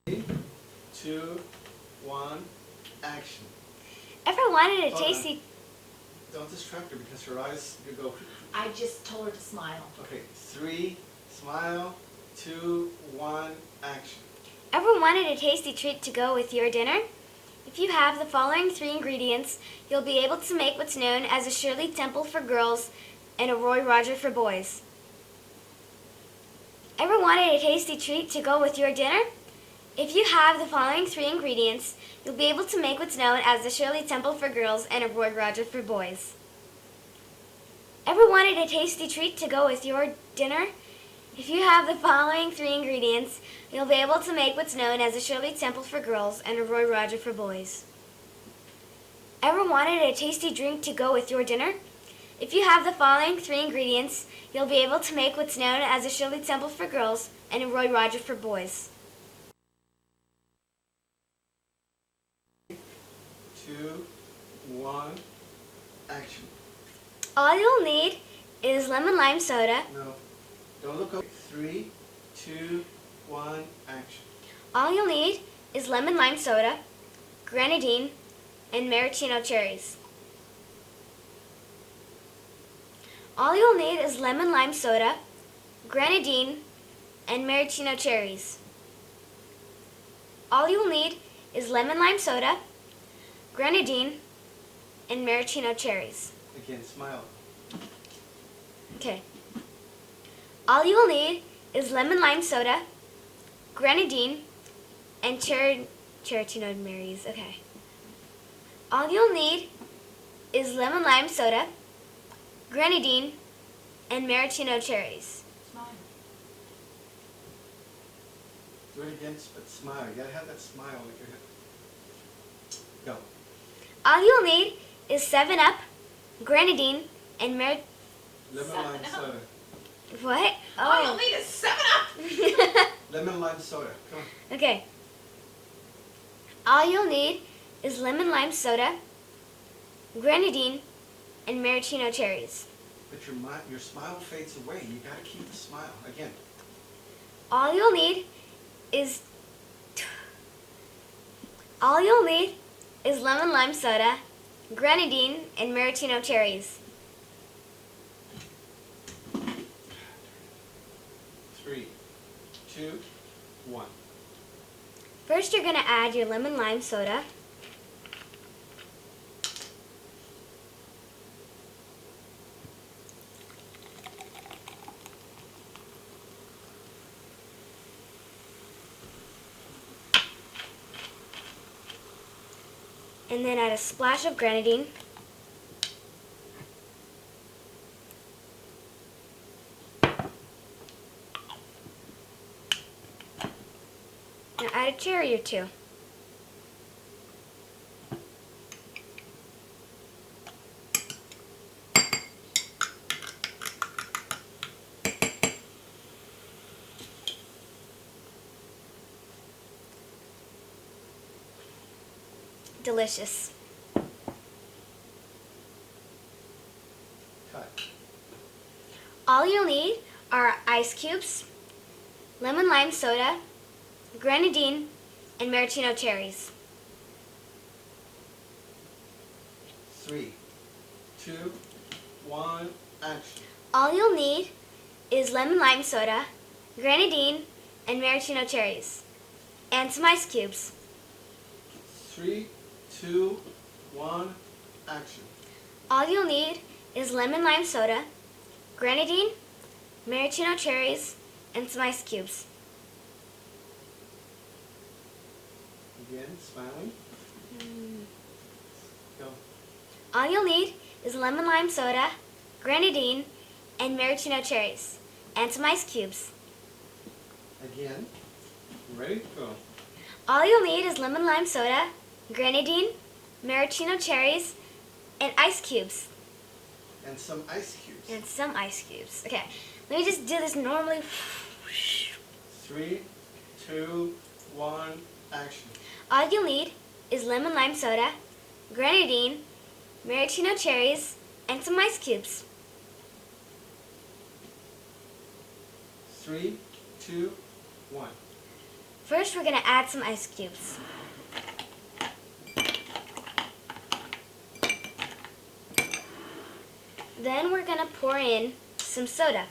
3, 2, 1, action. Ever wanted a Hold on. tasty... Don't distract her because her eyes, you go. I just told her to smile. Okay, 3, smile, 2, 1, action. Ever wanted a tasty treat to go with your dinner? If you have the following 3 ingredients, you'll be able to make what's known as a Shirley Temple for girls and a Roy Roger for boys. Ever wanted a tasty treat to go with your dinner? If you have the following 3 ingredients, you'll be able to make what's known as the Shirley Temple for girls and a Roy Roger for boys. Ever wanted a tasty treat to go with your dinner? If you have the following 3 ingredients, you'll be able to make what's known as a Shirley Temple for girls and a Roy Roger for boys. Ever wanted a tasty drink to go with your dinner? If you have the following 3 ingredients, you'll be able to make what's known as a Shirley Temple for girls and a Roy Roger for boys. 2, 1, action. All you'll need is lemon lime soda. No, don't look up. 3, 2, 1, action. All you'll need is lemon lime soda, grenadine, and maraschino cherries. All you'll need is lemon lime soda, grenadine, and maraschino cherries. All you'll need is lemon lime soda, grenadine, and maraschino cherries. Again, smile. Okay. All you will need is lemon lime soda, grenadine, and cherry berries. Okay. All you'll need is lemon lime soda, grenadine, and maraschino cherries. Smile. Do it again, but smile. You gotta have that smile with your head. Go. All you'll need is 7-Up, grenadine, and Lemon lime 7-Up. soda. What? All you'll need is 7-Up. Lemon lime soda. Come on. Okay. All you'll need is lemon lime soda, grenadine, and maraschino cherries. But your smile fades away. You gotta keep the smile. Again. All you'll need is lemon lime soda, grenadine, and maraschino cherries. 3, 2, 1. First, you're going to add your lemon lime soda. And then add a splash of grenadine. Now add a cherry or 2. Delicious. Cut. All you'll need are ice cubes, lemon lime soda, grenadine, and maraschino cherries. 3, 2, 1, action. All you'll need is lemon lime soda, grenadine, and maraschino cherries, and some ice cubes. 3, 2, 1, action. All you'll need is lemon lime soda, grenadine, maraschino cherries, and some ice cubes. Again, smiling. Go. All you'll need is lemon lime soda, grenadine, and maraschino cherries, and some ice cubes. Again. Ready? Go. All you'll need is lemon lime soda, grenadine, maraschino cherries, and ice cubes. And some ice cubes. And some ice cubes. Okay, let me just do this normally. 3, 2, 1, action. All you'll need is lemon lime soda, grenadine, maraschino cherries, and some ice cubes. 3, 2, 1. First, we're going to add some ice cubes. Then we're going to pour in some soda.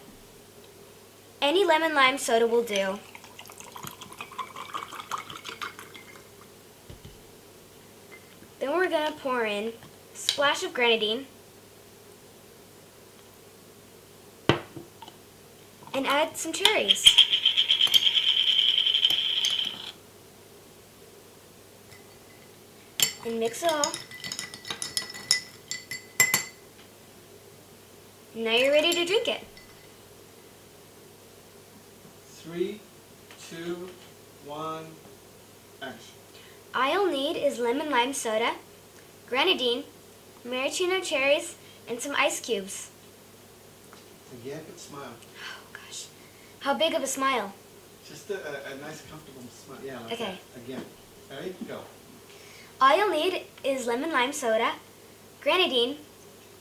Any lemon lime soda will do. Then we're going to pour in a splash of grenadine and add some cherries. And mix it all. Now you're ready to drink it. 3, 2, 1, action. All you'll need is lemon lime soda, grenadine, maraschino cherries, and some ice cubes. Again, but smile. Oh gosh. How big of a smile? Just a nice, comfortable smile. Yeah, like Okay. that. Again. Ready? Go. All you'll need is lemon lime soda, grenadine,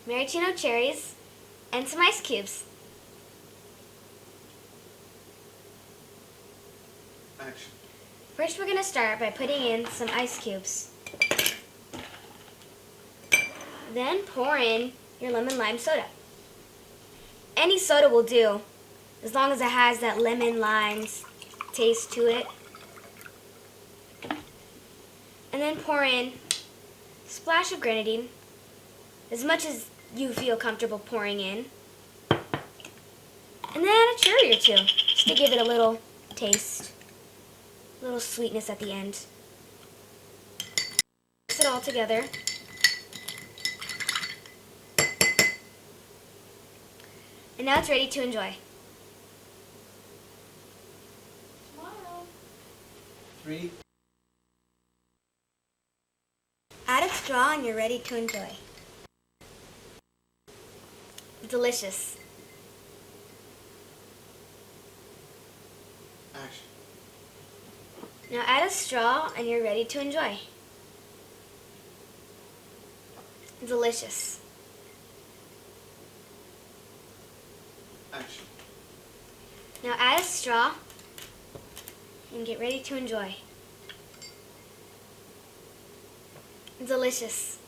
maraschino cherries, and some ice cubes. Action. First, we're going to start by putting in some ice cubes. Then pour in your lemon lime soda. Any soda will do, as long as it has that lemon lime taste to it. And then pour in a splash of grenadine, as much as you feel comfortable pouring in. And then add a cherry or two, just to give it a little taste, a little sweetness at the end. Mix it all together. And now it's ready to enjoy. Smile. 3. Add a straw and you're ready to enjoy. Delicious. Action. Now add a straw and you're ready to enjoy. Delicious. Action. Now add a straw and get ready to enjoy. Delicious.